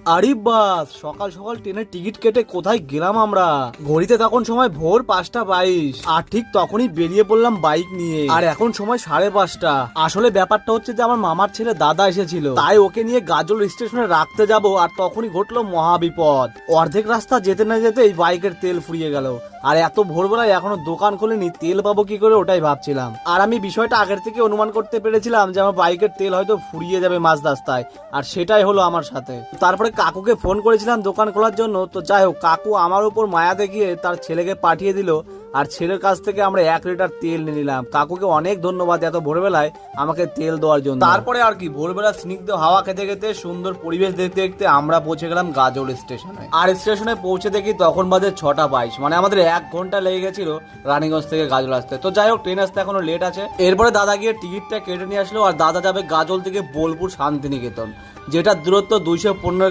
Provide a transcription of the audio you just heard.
আরে বাস, সকাল সকাল ট্রেনের টিকিট কেটে কোথায় গেলাম আমরা। ঘড়িতে তখন সময় ভোর 5:22 আর ঠিক তখনই বেরিয়ে পড়লাম বাইক নিয়ে। আর এখন সময় 5:30। আসলে ব্যাপারটা হচ্ছে যে আমার মামার ছেলে দাদা এসেছিল, তাই ওকে নিয়ে গাজল স্টেশনে রাখতে যাব। আর তখনই ঘটলো মহাবিপদ। অর্ধেক রাস্তা যেতে না যেতেই বাইকের তেল ফুরিয়ে গেল। আর এত ভোরবেলায় এখনো দোকান খোলেনি, তেল পাবো কি করে ওটাই ভাবছিলাম। আর আমি বিষয়টা আগের থেকে অনুমান করতে পেরেছিলাম যে আমার বাইকের তেল হয়তো ফুরিয়ে যাবে মাঝ রাস্তায়, আর সেটাই হলো আমার সাথে। তারপরে কাকুকে ফোন করেছিলাম দোকান খোলার জন্য। তো যাই হোক, কাকু আমার উপর মায়া দেখিয়ে তার ছেলেকে পাঠিয়ে দিল, আর ছেলের কাছ থেকে আমরা 1 লিটার তেল নিয়ে নিলাম। কাকুকে অনেক ধন্যবাদ এত ভোরবেলায় আমাকে তেল দেওয়ার জন্য। তারপরে আর কি, ভোরবেলা স্নিগ্ধ হাওয়া খেতে খেতে সুন্দর পরিবেশ দেখতে দেখতে আমরা পৌঁছে গেলাম গাজল স্টেশনে। আর স্টেশনে পৌঁছে দেখি তখন বাজে 6:22, মানে আমাদের 1 ঘন্টা লেগে গেছিল রানীগঞ্জ থেকে গাজল আসতে। তো যাই হোক, ট্রেন আসতে এখনো লেট আছে। এরপরে দাদা গিয়ে টিকিটটা কেটে নিয়ে আসলো, আর দাদা যাবে গাজল থেকে বোলপুর শান্তিনিকেতন, যেটা দূরত্ব 215